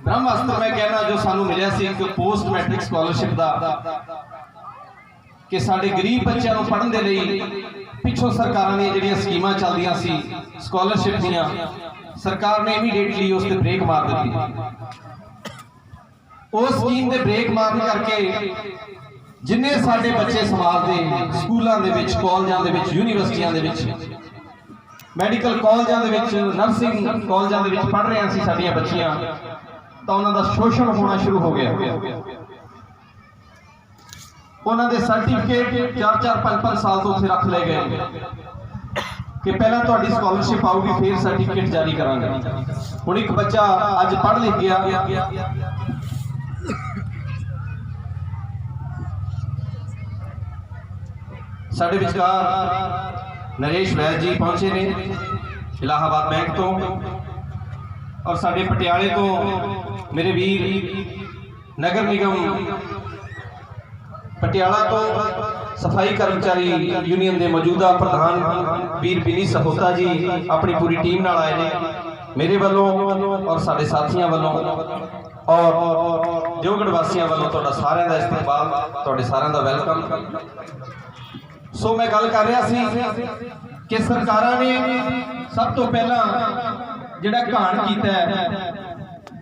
ब्रह्मास्त्र मैं कहना जो सानू मिलिया सी एक पोस्ट मैट्रिक स्कॉलरशिप का कि साडे गरीब बच्चों को पढ़न दे लई पिछों सरकारां दी जिहड़ियां स्कीमां चलदियां सी स्कॉलरशिप दियां सरकार ने इमीडिएटली उस ते ब्रेक मार दी। उस स्कीम दे ब्रेक मारन करके जिन्ने साडे बच्चे समाज दे स्कूलों दे विच कॉलेजां दे विच यूनीवर्सिटियां दे विच मैडिकल कॉलेजां दे विच नर्सिंग कॉलेजां दे विच पढ़ रही सी साडियां बच्चियां तो उन्हां दा शोषण होना शुरू हो गया। उन्होंने सर्टिफिकेट 4-5 साल तो उत्थे रख ले गए कि पहला तुहाडी स्कॉलरशिप आऊगी फिर सर्टिफिकेट जारी करांगे। हुण एक बच्चा अज पढ़ लिख गया साडे विचकार नरेश वैद जी पहुंचे ने इलाहाबाद बैंक तो और साडे पटियाले तो मेरे वीर नगर निगम पटियाला तो सफाई कर्मचारी यूनियन के मौजूदा प्रधान वीर बिनी सहोता जी अपनी पूरी टीम नाल आए ने मेरे वालों और साडे साथियों वालों और दिओगढ़ वासियों वालों तुहाडा सारिਆਂ ਦਾ इस्तकबाल तुहाडे सारिਆਂ ਦਾ वेलकम। सो मैं गल कर रहा सी कि सरकारां ने सब तो पहला जिहड़ा घाण कीता है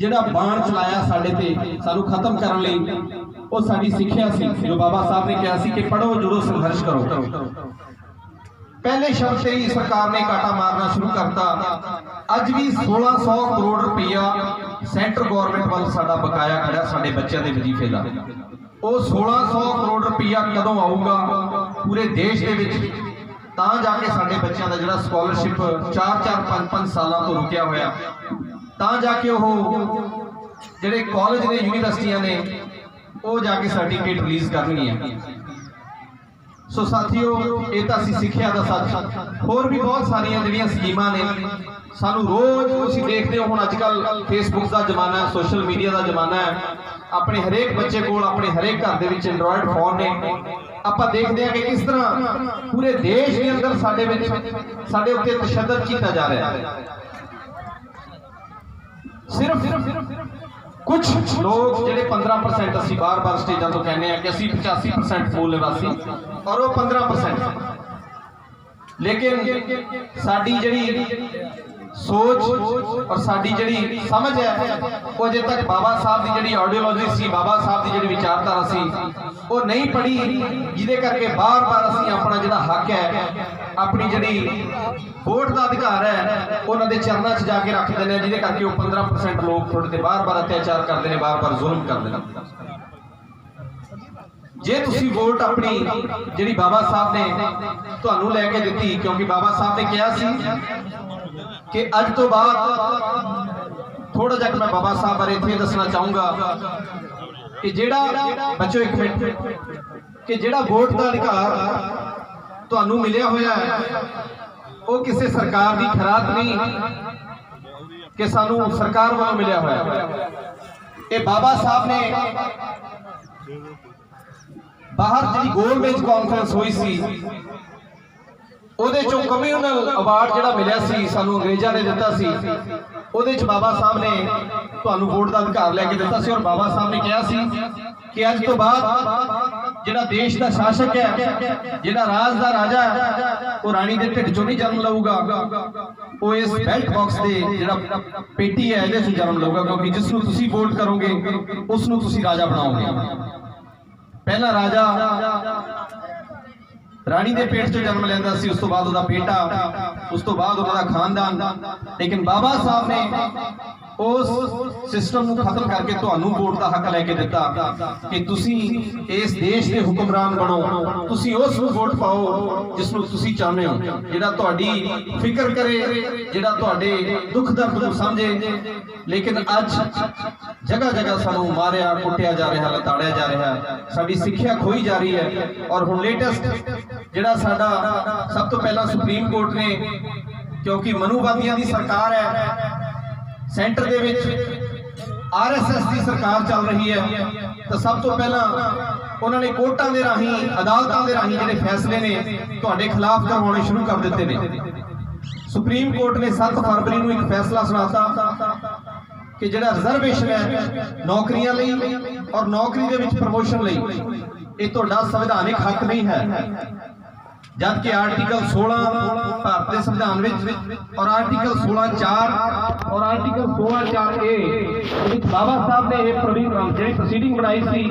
जिहड़ा बाण चलाया साडे ते सानू खत्म करन लई वो साडी सिक्ख्या सी जो बाबा साहब ने कहा सी कि पढ़ो जुड़ो संघर्ष करो। पहले शब्द से ही सरकार ने काटा मारना शुरू करता। अज भी 1600 करोड़ रुपया सेंट्रल गवर्नमेंट वाल साडा बकाया खड़ा साडे बच्चों के वजीफे का। वो 1600 करोड़ रुपया कदों आऊगा पूरे देश के विच तां जाके साडे बच्चों का जिहड़ा स्कॉलरशिप 4-4 5-5 सालों तो रुकिया होया तां जाके वो जिहड़े कॉलेज ने यूनीवर्सिटियां ने वो जाके सर्टिफिकेट रिलीज करनी है। सो साथियों ये तो असीं सिक्ख्या दा सच होर भी बहुत सारिया जिहड़ियां स्कीमां ने सानू रोज तुसीं देखदे हो। हुण अजकल फेसबुक का जमाना है सोशल मीडिया का जमाना है अपने हरेक बच्चे कोल अपने हरेक घर दे विच एंड्रॉयड फोन ने आपां देखदे हैं कि किस तरह पूरे देश के अंदर साडे विच साडे उत्ते तशद्दुद कीता जा रहा है। सिर्फ कुछ लोग जिहड़े 15% असीं बार-बार स्टेजां तो कहने हैं कि असीं 85% मूल निवासी और वो 15%, लेकिन साडी जिहड़ी सोच और साडी जिहड़ी समझ है वो अजे तक बाबा साहब की जिहड़ी आइडियोलॉजी सी बाबा साहब की जिहड़ी विचारधारा सी वो नहीं पढ़ी जिहदे करके बार-बार असीं अपना जिहड़ा हक है अपनी जिहड़ी वोट का अधिकार है उन्होंने चरणों च जाके रख देने जिहदे करके वो 15% लोग थोड़े ते बार-बार अत्याचार करते हैं बार-बार जुल्म करते हैं। जे तुसी वोट अपनी जिहड़ी बाबा साहब ने तुहानू लैके दित्ती क्योंकि बाबा साहब ने कहा सी कि अज तो बाद थोड़ा जहा मैं बाबा साहब बारे इत्थे दसना चाहूँगा कि जिहड़ा बच्चों एक मिनट कि जिहड़ा वोट का अधिकार तुहानू मिलिया होया है वो किसी सरकार की खराक नहीं कि सानू सरकार वालों मिलिया होया। ये बाबा साहब ने बाहर जी गोलमेज कॉन्फ्रेंस हुई सी उहदे चों कम्यूनल अवार्ड जिहड़ा मिलिया सी सानू अंग्रेज़ां ने दिता सी उहदे च बाबा साहब ने तुहानू वोट का अधिकार लैके दिता सी और बाबा साहब ने कहा सी कि अज तो बाद जिहड़ा देश का शासक है जिहड़ा राज का राजा है वो राणी दे ढिड चों नहीं जन्म लऊगा वो इस बैल्ट बॉक्स के जिहड़ा पेटी है इहदे चों जन्म लऊगा क्योंकि जिसनूं तुसीं वोट करोगे उसनूं तुसीं राजा बनाओगे। पहला राजा राणी दे पेट चों जन्म लैंदा सी उस तो बाद उहदा बेटा उस तो बाद उहदा खानदान लेकिन बाबा साहब ने उस सिस्टम को खत्म करके तुहानू वोट का हक लैके दिता कि तुसी इस देश के हुक्मरान बनो तुसी उस वोट पाओ जिसनू तुसी चाहते हो जिहड़ा तुहाडी फिक्र करे जिहड़ा तुहाडे दुख दर्द नूं समझे। लेकिन अज जगह जगह सानू मारिया कुटिया जा रहा लताड़िया जा रहा साडी सिक्ख्या खोई जा रही है। और हुण लेटेस्ट जिहड़ा साडा सब तो पहला सुप्रीम कोर्ट ने क्योंकि मनुवादियों की सरकार है सेंटर दे विच आरएसएस की सरकार चल रही है तो सब तो पहला उन्होंने कोर्टां दे राही अदालतां दे राही जिहड़े फैसले ने तुहाडे खिलाफ करवाने शुरू कर दिते ने। सुप्रीम कोर्ट ने 7 फरवरी को एक फैसला सुनाता कि जिहड़ा रिजर्वेशन है नौकरियां लई और नौकरी दे विच प्रमोशन लई ये तुहाडा संविधानिक हक नहीं है, जबकि आर्टिकल 16 भारत के संविधान में और आर्टिकल 16(4) और आर्टिकल 16(4)A बाबा साहब ने यह प्रोसीडिंग बनाई सी,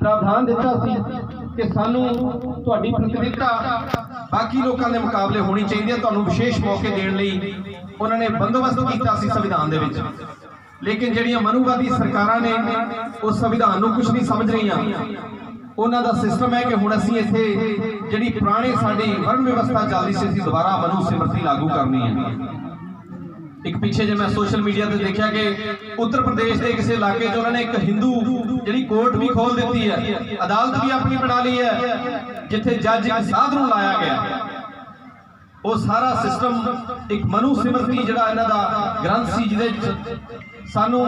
प्रावधान दिता सी कि सानू तुहाडी प्रतिनिधिता बाकी लोगों के मुकाबले होनी चाहिए, तुहानू विशेष मौके देने लई उन्होंने बंदोबस्त किया सी संविधान दे विच। लेकिन जिहड़ियां मनुवादी सरकारां ने उस संविधान नू कुछ नहीं समझ रही। उन्हां दा सिस्टम है कि हुण असीं इत्थे जिहड़ी पुरानी साडी वर्ण व्यवस्था चलदी सी असीं दोबारा मनु सिमरती लागू करनी है। एक पीछे जो मैं सोशल मीडिया पर देखा कि उत्तर प्रदेश के किसी इलाके च उन्होंने एक हिंदू जी कोर्ट भी खोल दी है, अदालत भी अपनी बना ली है, जिथे जज एक साध नूं लाया गया। वो सारा सिस्टम एक मनु सिमरती जिहड़ा इन्हां दा ग्रंथ सी, जिहदे सानू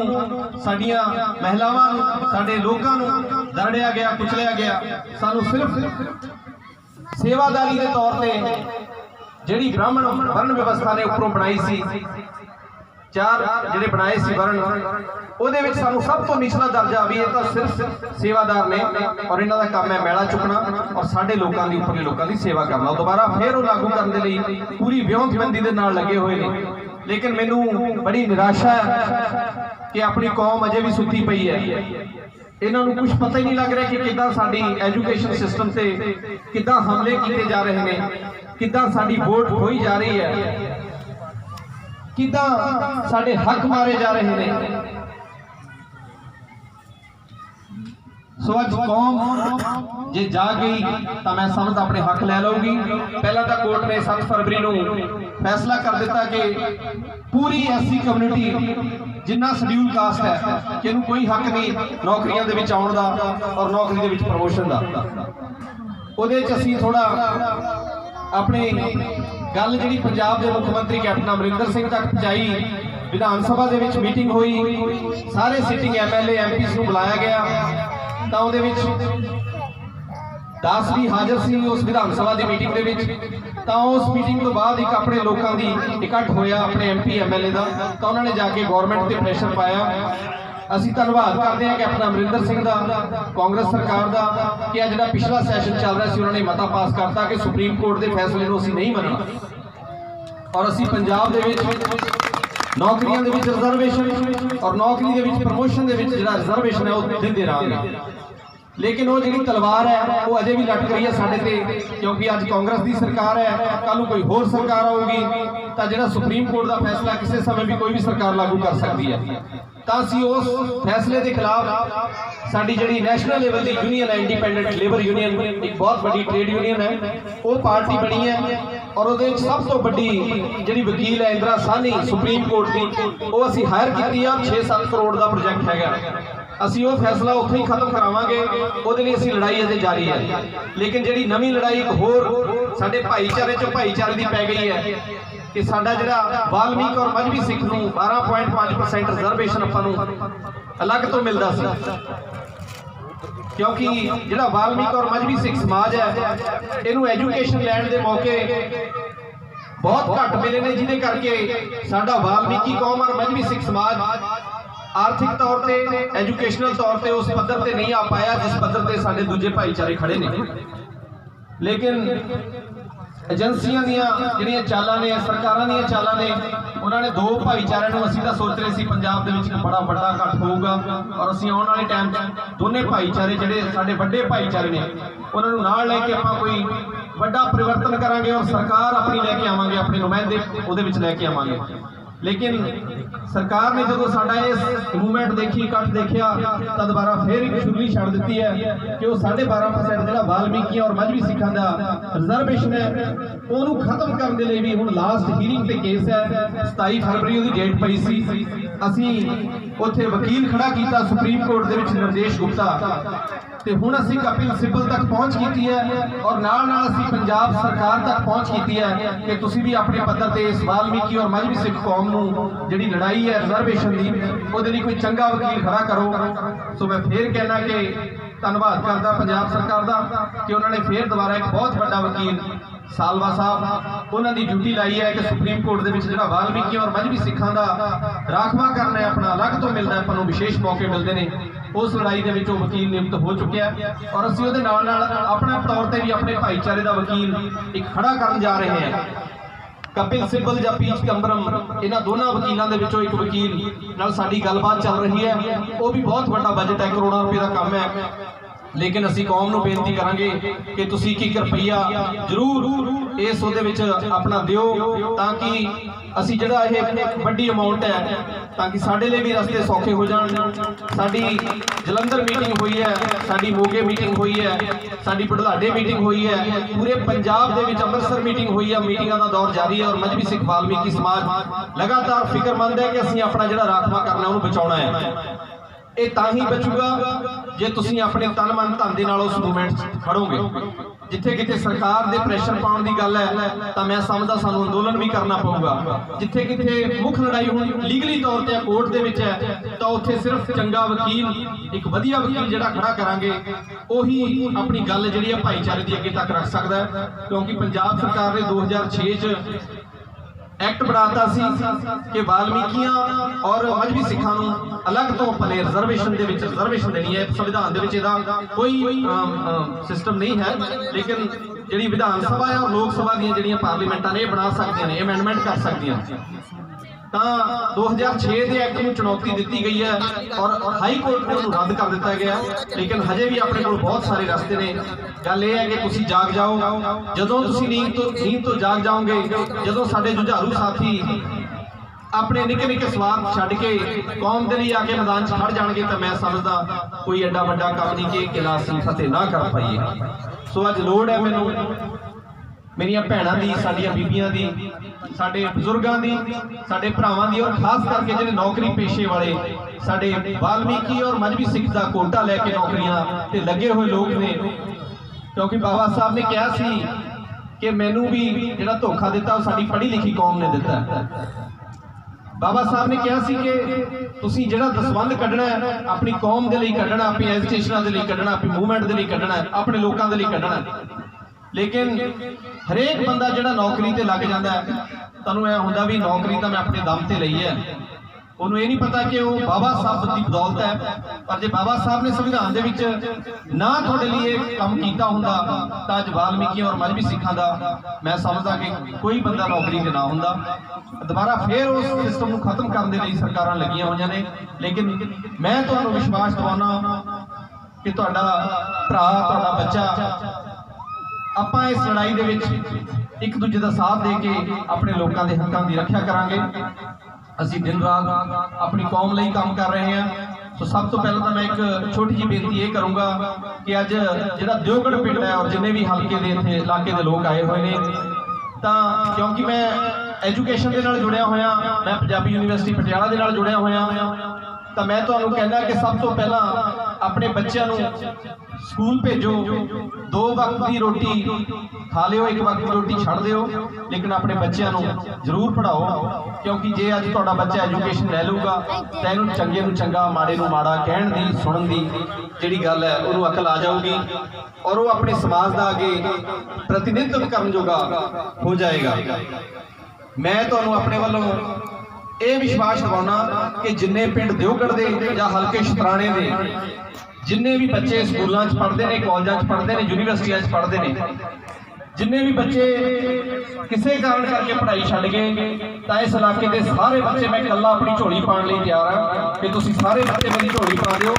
साडियां महिलावां साडे लोकां नूं दरड़िया गया, कुचलिया गया। सानू सिर्फ सेवादारी के तौर पर जिहड़ी ब्राह्मण वर्ण व्यवस्था ने उपरों बनाई सी, 4 जिहड़े बनाए सी वर्ण, ਉਹਦੇ ਵਿੱਚ ਸਾਨੂੰ सब तो निचला दर्जा भी ये तो सिर्फ सेवादार ने और इन्हों का काम है मैला चुकना और साढ़े लोगों की उपरले लोगों की सेवा करना। दोबारा फिर वो लागू करने के लिए पूरी विਉਂਤਬੰਦੀ ਦੇ ਨਾਲ लगे हुए हैं। लेकिन मैनू बड़ी निराशा है कि अपनी कौम अजे भी सुती पई है। इन्हों कुछ पता ही नहीं लग रहा कि किद्दां साडी एजुकेशन सिस्टम से किद्दां हमले किए जा रहे हैं, किद्दां साडी वोट खोई जा रही है, किद्दां साडे हक मारे जा रहे हैं। सो अज कौम जे जा गई तो मैं समझ अपने हक लै लूगी। पहला तो कोर्ट ने 7 फरवरी को फैसला कर दिता कि पूरी एससी कम्यूनिटी जिन्ना शेड्यूल कास्ट है कि इन्हू कोई हक नहीं नौकरियों के विच आउण दा और नौकरी के विच प्रमोशन का। उहदे च असीं थोड़ा अपनी गल जिहड़ी पंजाब के मुख्यमंत्री कैप्टन अमरिंदर सिंह तक पहुँचाई। विधान सभा दे विच मीटिंग हुई, सारे सिटिंग MLA MPs नूं बुलाया गया तो उहदे विच 10 भी हाजिर सी उस विधान सभा की मीटिंग के विच। तो उस मीटिंग तो बाद एक अपने लोगों की इकट्ठ होया अपने MP MLA का, तो उन्होंने जाके गौरमेंट पर प्रेशर पाया। असीं धन्नवाद करते हैं कैप्टन अमरिंदर सिंह का, कांग्रेस सरकार का, कि जिहड़ा पिछला सैशन चल रहा सी उन्होंने मता पास करता कि सुप्रीम कोर्ट के फैसले को असीं नहीं मनना और असीं पंजाब दे विच नौकरियों के विच रिजर्वेशन और नौकरी के विच प्रमोशन के विच जिहड़ा रिजर्वेशन है वो दिंदे रहांगे। लेकिन वो जी तलवार है वो अजे भी लटक रही है साढ़े ते, क्योंकि अज कांग्रेस की सरकार है, कल कोई होर सरकार आऊगी तो जो सुप्रीम कोर्ट का फैसला किसी समय भी कोई भी सरकार लागू कर सकती है। तो असीं उस फैसले के खिलाफ साडी जिहड़ी नैशनल लेवल की यूनीयन है इंडिपेंडेंट लेबर यूनीयन, एक बहुत बड़ी ट्रेड यूनीयन है, वो पार्टी बनी है और वो सब तो बड़ी जिहड़ी वकील है इंदिरा साहनी सुप्रीम कोर्ट की, वो असीं हायर की 6-7 करोड़ का प्रोजेक्ट है। असीं वो फैसला उत्थे ही खत्म करावांगे, उहदे लई असीं लड़ाई अजे जारी है। लेकिन जिहड़ी नवीं लड़ाई एक होर साडे भाईचारे चों भाईचारे दी पै गई है कि साडा जिहड़ा वाल्मीकि और मजहबी सिख नूं 12.5% रिजर्वेशन आपां नूं अलग तो मिलदा सी, क्योंकि जिहड़ा वाल्मीकि और मजहबी सिख समाज है इहनूं एजुकेशन लैण दे मौके बहुत घट मिले ने, जिहदे करके साडा वाल्मीकि कौम और मजहबी सिख समाज आर्थिक तौर पर एजुकेशनल तौर पर उस पद्धर पर नहीं आ पाया जिस पद्धर पर साडे दूजे भाईचारे खड़े ने। लेकिन एजेंसियां दियां जिहड़ियां चालां ने, सरकारां दियां चालां ने, उन्होंने 2 भाईचारे नूं असीं तां सोच रहे सी पंजाब दे विच बड़ा वड्डा इकट्ठ होऊगा और असीं आउण वाले टाइम दोने भाईचारे जिहड़े साडे वड्डे भाईचारे ने उन्हां नूं नाल लैके आपां कोई वड्डा परिवर्तन करांगे और सरकार अपनी लैके आवांगे, अपने नुमाइंदे उहदे विच लैके आवांगे। लेकिन सरकार ने जो साडा इस मूवमेंट देखी, इकट्ठ देखिया, तो दोबारा फिर एक शुगली छड़ दी है कि वो 12.5% जो वाल्मीकि और मजहबी सिखों का रिजर्वेशन है उन्होंने खत्म करने के लिए भी हुण लास्ट हीयरिंग पे केस है। 27 फरवरी वो डेट पई सी, असीं उत्थे वकील खड़ा किया सुप्रीम कोर्ट दे विच निर्देश गुप्ता, तो हुण असीं कपिल सिब्बल तक पहुँच की है और नाल नाल असीं पंजाब सरकार तक पहुँच की है कि तुसीं भी अपने पद्धर ते इस वाल्मीकि और मजहबी सिख कौम नूं जिहड़ी लड़ाई है रिजर्वेशन की उहदे लई कोई चंगा वकील खड़ा करो। सो मैं फिर कहना कि धन्नवाद करदा पंजाब सरकार का कि उन्होंने फिर दोबारा एक बहुत बड़ा वकील सालवा साहब उन्होंने ड्यूटी लाई है कि सुप्रीम कोर्ट के जिहड़ा वाल्मीकि और मजहबी सिखों का राखवा करना है अपना अलग तो मिलता है, आपां नूं विशेष मौके मिलते हैं। उस लड़ाई के विचों वकील नियुक्त हो चुकिया और असीं उहदे नाल नाल अपने तौर पर भी अपने भाईचारे का वकील एक खड़ा करन जा रहे हैं। कपिल सिब्बल या पीच कंबरम, इन्हां दोनों वकीलों के विचों एक वकील नाल साडी गलबात चल रही है। वो भी बहुत बड़ा बजट है, करोड़ों रुपए का काम है। लेकिन असी कौम नूं बेनती करांगे कि तुसीं एक रुपया जरूर इस उहदे विच अपना दिओ, ताकि असी जिहड़ा इह वड्डी अमाउंट है ताकि साडे लिए भी रस्ते सौखे हो जाण। साडी जलंधर मीटिंग हुई है, साडी मोगे मीटिंग हुई है, साडी बुढ़लाडे मीटिंग हुई है, पूरे पंजाब दे विच अमृतसर मीटिंग हुई है। मीटिंगां दा दौर जारी है और मजहबी सिख वाल्मीकि समाज लगातार फिक्रमंद है कि असी अपना जिहड़ा राखवा करना उहनूं बचाउणा है। ये तां ही बचूगा जे तुसीं अपने तन मन धन दे नाल उस मूवमेंट खड़ोगे। जिथे किते सरकार दे प्रेशर पाउण दी गल है तां मैं समझदा सानूं अंदोलन भी करना पऊगा। जिथे किते मुख लड़ाई हुण लीगली तौर ते कोर्ट दे विच है तां उत्थे सिर्फ चंगा वकील, एक वधिया वकील जिहड़ा खड़ा करांगे ओही अपनी गल जिहड़ी है भाईचारे दी अगे तक रख सकदा है। क्योंकि पंजाब सरकार ने 2006 च एक्ट बनाता सी कि वाल्मीकियां और मजहबी सिखां नूं अलग तो अपने रिजर्वेशन दे विच रिजर्वेशन देनी है। संविधान दे विच इहदा कोई सिस्टम नहीं है, लेकिन जिहड़ी विधान सभा है और लोक सभा दी जिहड़ियां पार्लीमेंटां ने बना सकदियां ने, अमेंडमेंट कर सकदियां। तां 2006 के एक्ट में चुनौती दी गई है और हाई कोर्ट ने उन्हें रद्द कर दिता गया। लेकिन हजे भी अपने को बहुत सारे रास्ते ने। गल यह है कि तुसीं जाग जाओ, जदों तुसीं नींद तो जाग जाओगे, जदों साडे जुझारू साथी अपने निके निके स्वार्थ छड्ड के कौम के लिए आके मैदान च खड़ जाएंगे तो मैं समझदा कोई एडा वड्डा काम नहीं कि किला असीं फतेह ना कर पाइए। सो अज लोड़ है मैनूं मेरियां भैणां दी, साडियां बीबियां दी, साडे बजुर्गां दी, साडे भरावां दी और खास करके जिहड़े नौकरी पेशे वाले साडे वाल्मीकि और मजहबी सिख दा कोटा लैके नौकरियां ते लगे हुए लोग ने। क्योंकि बाबा साहब ने कहा सी कि मैनू भी जिहड़ा धोखा दिता साडी पढ़ी लिखी कौम ने दिता। बाबा साहब ने कहा सी कि तुसीं जिहड़ा दसवंध कढना है अपनी कौम दे लई कढना, अपनी एजुकेशन दे लई कढना, अपनी मूवमेंट दे लई कढना, अपने लोकां दे लई कढना। लेकिन हरेक बंदा जिहड़ा नौकरी ते लग जाता है तुहानूं ऐ हुंदा भी नौकरी तो मैं अपने दम ते लई है, उन्होंने ये नहीं पता कि वो बाबा साहब की बदौलत है। पर जो बाबा साहब ने संविधान दे विच ना थोड़े लिए काम किया हुंदा तां अज वाल्मीकि और मजहबी सिखां दा मैं समझदा कि कोई बंदा नौकरी ते ना हुंदा। दोबारा फिर उस सिस्टम को खत्म करने लई सरकारां लगियां होईयां ने। लेकिन मैं तुहानूं विश्वास दिवाउणा कि तुहाडा भरा, तुहाडा बच्चा आपां इस लड़ाई दे विच एक दूजे का साथ दे के अपने लोगों के हकों की रक्षा करांगे। असी दिन रात अपनी कौम लई काम कर रहे हैं। तो सब तो पहले तो मैं एक छोटी जी बेनती ये करूँगा कि अज जिहड़ा दिओगढ़ पिंड है और जिन्हें भी हल्के के इत्थे इलाके के लोग आए हुए हैं, तो क्योंकि मैं एजुकेशन के नाल जुड़िया होया, मैं पंजाबी यूनिवर्सिटी पटियाला के नाल जुड़िया होया, तो मैं तुहानूं कहना कि सब तो पहला अपने बच्चों स्कूल भेजो। 2 वक्त की रोटी खा लियो, 1 वक्त की रोटी छड़ दिओ, लेकिन अपने बच्चों जरूर पढ़ाओ। क्योंकि जे अज तुहाडा बच्चा एजुकेशन ले लूगा तो इहनूं चंगे नूं चंगा, माड़े नूं माड़ा कहण दी, सुणन दी जिहड़ी गल है उहनूं अकल आ जाऊगी और वो अपने समाज का अगे प्रतिनिधित्व करन जोगा हो जाएगा। मैं तुहानूं अपने वालों ये विश्वास दिवाउणा कि जिन्ने पिंड दिओगढ़ दे या हल्के शतराणे दे जिन्ने भी बच्चे स्कूलों पढ़ते हैं, कॉलेजों पढ़ते हैं, यूनिवर्सिटियां पढ़ते हैं, जिन्ने भी बच्चे किसी कारण करके पढ़ाई छड्ड गए तो इस इलाके के सारे बच्चे मैं कल्ला अपनी झोली पाने लिए तैयार हाँ कि तुसीं सारे बच्चे मेरी झोली पा दिओ।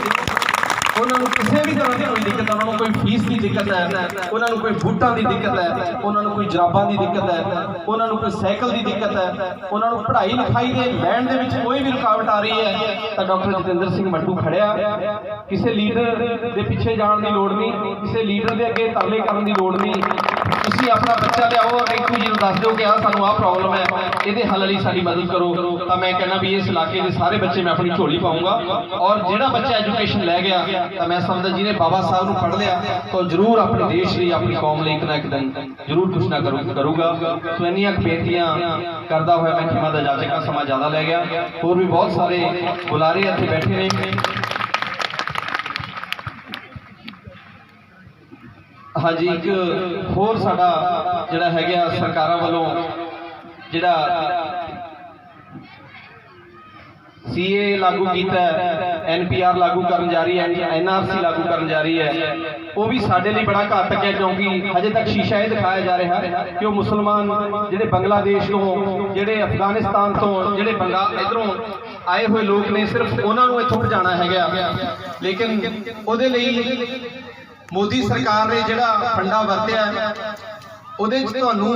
उन्होंने किसी भी तरह की कोई दिक्कत है, उन्होंने कोई फीस की दिक्कत है, उन्होंने कोई बूटां की दिक्कत है, उन्होंने कोई जराबां की दिक्कत है, उन्होंने कोई साइकिल की दिक्कत है, उन्होंने पढ़ाई लिखाई के लैण दे विच कोई भी रुकावट आ रही है तो डॉक्टर जतिंदर सिंह मट्टू खड़िया। किसी लीडर के पिछे जाने की लोड़ नहीं, किसी लीडर के अगे तरले करने की लोड़ नहीं। तुसीं अपना बच्चा लियाओ और एक दूजे को दस दो कि सानूं आह प्रॉब्लम है, ये हल लई साडी मदद करो। तो मैं कहना भी इस इलाके के सारे बच्चे मैं अपनी झोली पाऊँगा और जिहड़ा बच्चा एजुकेशन लै गया तो मैं समझदा जिन्हें बाबा साहब को पढ़ लिया तो जरूर अपने देश लिए, अपनी कौम लिए एक ना एक दिन जरूर कुछ ना करूँगा। तो इन्नियां बेनतियां करदा होया मैं क्षमा दा याचक, समा ज़्यादा लै गया। होर भी बहुत सारे बुलारे इत्थे बैठे ने। हाँ जी, एक होर साडा जिहड़ा हैगा सरकारां वालों जिहड़ा CA लागू किया, NPR लागू करन जा रही है, NRC लागू करन जा रही है, वो भी साडे लिए बड़ा घातक है क्योंकि हजे तक शीशा ये दिखाया जा रहा है कि वो मुसलमान जिहड़े बांग्लादेश तो, जिहड़े अफगानिस्तान तो, जिहड़े इधरों आए हुए लोग ने, सिर्फ उन्होंने इत्थों भजाना है। लेकिन उहदे लई मोदी सरकार ने जिहड़ा फंडा वरतिया उहदे च तुहानूं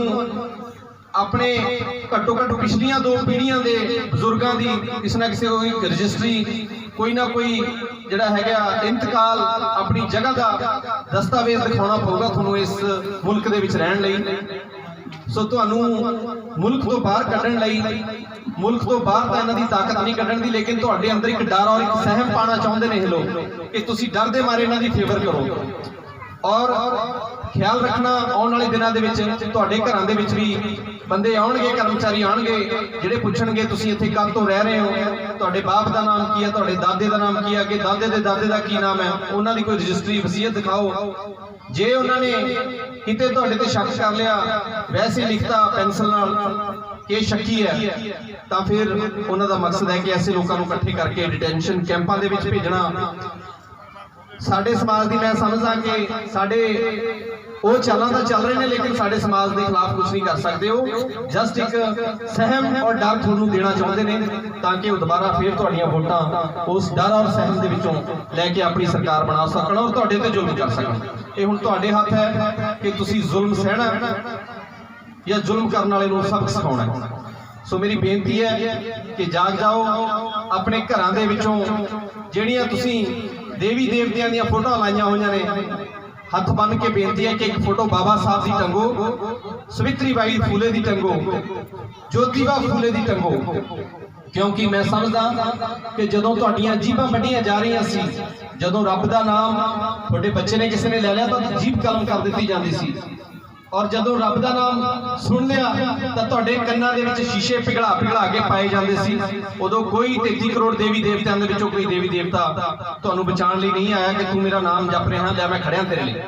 अपने घट्टो घट्ट पिछलियां 2 पीढ़ियां के बजुर्गों की किसी ना किसी रजिस्ट्री, कोई ना कोई जिहड़ा हैगा इंतकाल, अपनी जगह का दस्तावेज दिखाना पऊगा तुहानूं इस मुल्क दे विच रहण लई। सो तुहानूं मुल्क तो बाहर कढ़ण लई, मुल्क तो बाहर तां इन्हां दी ताकत नहीं कढ़ण दी, लेकिन तुहाडे अंदर एक डर और एक सहम पाना चाहुंदे ने ये लोग कि तुसीं डर दे मारे इन्हां दी फेवर करो। और ख्याल रखना आने वाले दिनों के तुहाडे घरां दे विच भी बंदे आउणगे, कर्मचारी आउणगे जिहड़े पुछणगे तुसीं इत्थे कद तो रह रहे हो, तुहाडे बाप का नाम की है, तुहाडे दादे का नाम की है, कि दादे दे दादे का की नाम है, उन्हां दी कोई रजिस्ट्री वसीयत दिखाओ। जे उन्होंने किते तुहाडे ते शक कर लिया, वैसे लिखता पेंसिल नाल कि शक्की है, तो फिर उन्हां दा मकसद है कि ऐसे लोगों को इकट्ठे करके डिटेंशन कैंपां दे विच भेजना। साडे समाज की मैं समझदा कि साडे वो चालां तां चल रहे हैं, लेकिन साडे समाज के खिलाफ कुछ नहीं कर सकते। वो जस्ट एक सहम और डर तुहानूं देना चाहुंदे ने ताकि वो दोबारा फिर तुहाडीआं वोटां उस डर और सहम दे विचों लैके अपनी सरकार बना सकण और तुहाडे ते जुल्म कर सकण। ये हुण तुहाडे हत्थ है कि तुसीं जुल्म सहना या जुल्म करने वाले नूं सबक सिखाउणा है। सो मेरी बेनती है कि जाग जाओ, अपने घरां दे विचों जिहड़ियां तुसीं देवी देवतियां दी फोटो लाइया हुई ने, हथ बन के बेनती है कि एक फोटो बाबा साहब की टंगो, सवित्री बाई फूले की टंगो, ज्योतिबा फूले की टंगो, क्योंकि मैं समझदा कि जदों तुहाडीआं जीभां वड्डियां जा रही सी, जदों रब का नाम तुहाडे बच्चे ने किसी ने ले लिया तो जीभ कलम कर दी जाती सी, और जदों रब का नाम सुन लिया तो तुहाडे कन्नां दे विच शीशे पिघला पिघला के पाए जाते सी। उदों कोई 33 करोड़ देवी देवताओं दे विचों कोई देवी देवता तुहानूं बचाउण लई नहीं आया कि तू मेरा नाम जप रहा, लै मैं खड़िया तेरे लिए।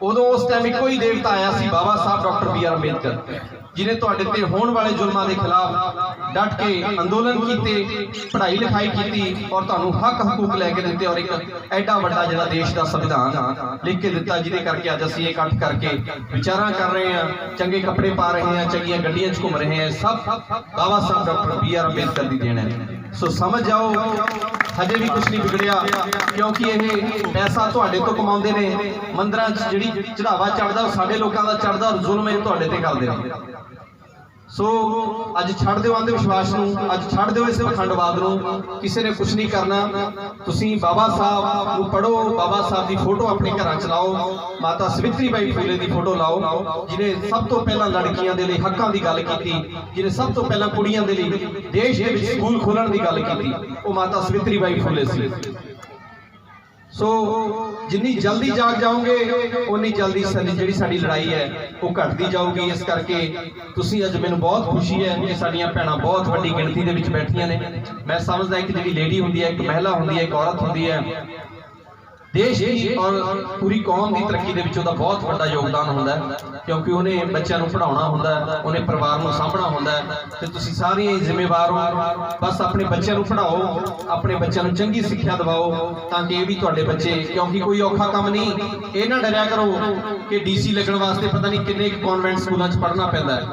उदों उस टाइम एक ही देवता आया सी, बाबा साहब डॉक्टर BR अंबेडकर, जिन्हें तुहाडे ते होण वाले जुल्मां दे खिलाफ डट के अंदोलन कीते, पढ़ाई लिखाई की और तुहानूं हक हकूक लैके दिते, और एक एडा वड्डा जिहड़ा देश का संविधान लिख के दिता, जिहदे करके अज असीं इकट्ठ करके विचारां कर रहे हैं, चंगे कपड़े पा रहे हैं, चंगियां गड्डियां च घूम रहे हैं, सब बाबा साहब डॉक्टर BR अंबेडकर की देन है। सो समझ जाओ हजे भी कुछ नहीं बिगड़िया, क्योंकि ये पैसा तुहाडे तो कमाउंदे ने, मंदिरां च जिहड़ी चढ़ावा चढ़दा साडे लोकां दा चढ़दा, और जुल्म ये तुहाडे ते करदे ने। सो अज छड़ दो अंधविश्वास नूं, अज छड़ दो इस पखंडवाद नूं, किसी ने कुछ नहीं करना। तुसीं बाबा साहब नूं पढ़ो, बाबा साहब की फोटो अपने घरां च लाओ, माता सवित्री बाई फूले की फोटो लाओ, जिन्हें सब तो पहला लड़कियां दे लई हक्कां दी गल कीती, जिन्हें सब तो पहला कुड़ियां दे लई देश दे विच स्कूल खोलण दी गल कीती, वो माता सवित्री बाई फूले सी। सो जिन्नी जल्दी जाग जाओगे उन्नी जल्दी जी साडी लड़ाई है वो घटती जाऊगी। इस करके तुसी अज मैनूं बहुत खुशी है कि साडियां भैणां बहुत वड्डी गिणती दे विच बैठियां ने। मैं समझदा एक जी लेडी हुंदी है, एक महिला हुंदी है, एक औरत हुंदी है, देश की और पूरी कौम की तरक्की दे विच उहदा बहुत वड्डा योगदान हुंदा है, क्योंकि उन्हें बच्चों को पढ़ाउणा हुंदा है, उन्हें परिवार को सामभना हुंदा है। ते तुसीं सारे जिम्मेवार हो, बस अपने बच्चों को पढ़ाओ, अपने बच्चों को चंगी सिक्ख्या दिवाओ ताकि ये भी तुहाडे बच्चे, क्योंकि कोई औखा काम नहीं, ये ना डरिया करो कि DC लगन वास्ते पता नहीं किन्ने कॉन्वेंट स्कूलों च पढ़ना पैंदा है।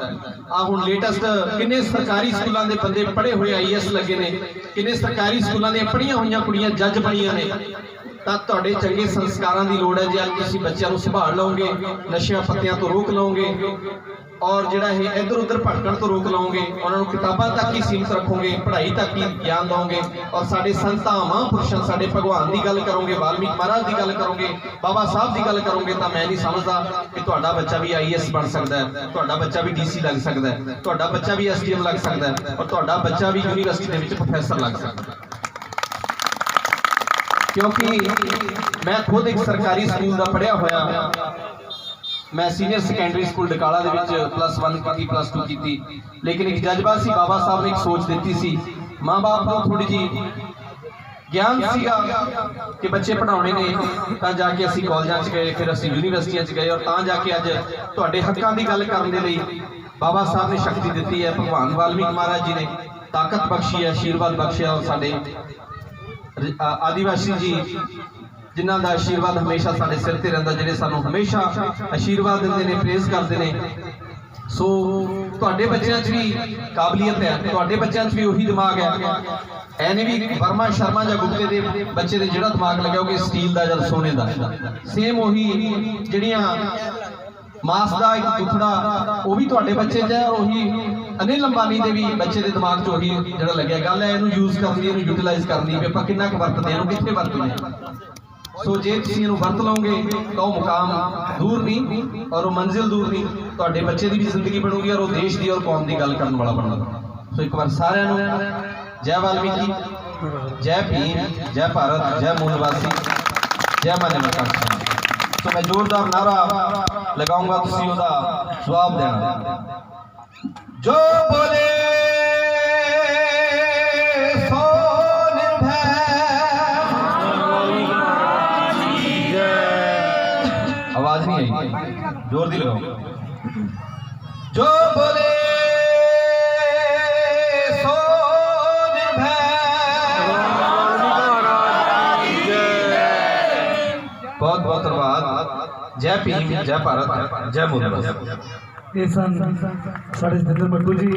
आ हुण लेटेस्ट किन्ने सरकारी स्कूलों के बंदे पढ़े हुए IAS लगे ने, किन्ने सरकारी स्कूलों दी पढ़ियां होईयां कुड़ियां जज बणियां ने। तो तुहाडे चंगे संस्कारों की लोड़ है। जे अज तुसीं बच्चों को संभाल लओगे, नशिया पत्तियां तो रोक लओगे और जिहड़ा है इधर उधर भटकण तो रोक लओगे, उन्होंने किताबां तक ही सीमित रखोगे, पढ़ाई तक ही ज्ञान दोगे और साडे संतां महापुरुषां साडे भगवान की गल करोगे, वाल्मीकि महाराज की गल करोगे, बाबा साहब की गल करोगे, तो मैं नहीं समझदा कि तुहाडा बच्चा भी IAS बन सकता है, तुहाडा बच्चा भी DC लग सकता है, तुहाडा बच्चा भी SDM लग सकता है और तुहाडा बच्चा भी यूनीवर्सिटी दे विच प्रोफैसर लग सकता है। क्योंकि मैं खुद एक सरकारी स्कूल का पढ़िया होया, मैं सीनियर सैकेंडरी स्कूल डकाला दे विच +1 की +2 की, लेकिन एक जज्बा सी, बाबा साहब ने एक सोच दी सी, माँ बाप को थोड़ी जी ज्ञान सीगा कि बच्चे पढ़ाने ने, तां जाके असीं कॉलेजां च गए, फिर असीं यूनीवर्सिटियां च गए और तां जाके अज तुहाडे हक्कां दी गल करन दे लई बाबा साहब ने शक्ति दी है, भगवान वाल्मीकि महाराज जी ने। ताकत बख्शी है, आशीर्वाद बख्शिया। और साडे आदिवासी जी जिन्हां दा आशीर्वाद हमेशा साडे सिर ते रहिंदा, जिहड़े सानूं हमेशा आशीर्वाद दिंदे ने, प्रेज करदे ने। सो तुहाडे बच्चों च भी काबलियत है, तुहाडे बच्चों च भी उही दिमाग है। ऐने भी वर्मा शर्मा या गुप्ते दे बच्चे दे जिहड़ा दिमाग लग्या कि स्टील दा या सोने दा, सेम उही जिहड़ियां मास का एक टुकड़ा वो भी तुहाडे बच्चे च है। उही अनिल अंबानी दे भी बच्चे दे दिमाग च उही जिहड़ा लग्या। गल है इहनूं यूज करनी, इहनूं यूटिलाइज करनी भी आपां किन्ना क वरतदे, इहनूं कित्थे वरतदे। सो जे तुसीं इहनूं वरत लओगे तो मुकाम दूर नहीं और वो मंजिल दूर नहीं, तुहाडे बच्चे की भी जिंदगी बनूगी और वो देश की और कौम की गल करने वाला बनूगा। सो एक बार सारिਆਂ ਨੂੰ जय वाल्मीकि, जय भीम, जय भारत, जय मूल निवासी, जय मान्यवर। तो मैं जोरदार नारा लगाऊंगा, तुसीं ओहदा जवाब देना। जो बोले सो निर्भय, आवाज नहीं आई, जोर दी लगाओ। जो बोले सो निर्भय, बहुत बहुत धन्यवाद। जय भीम, जय भारत, जय मूल निवासी। ये सन साढ़े जितेंद्र मट्टू जी।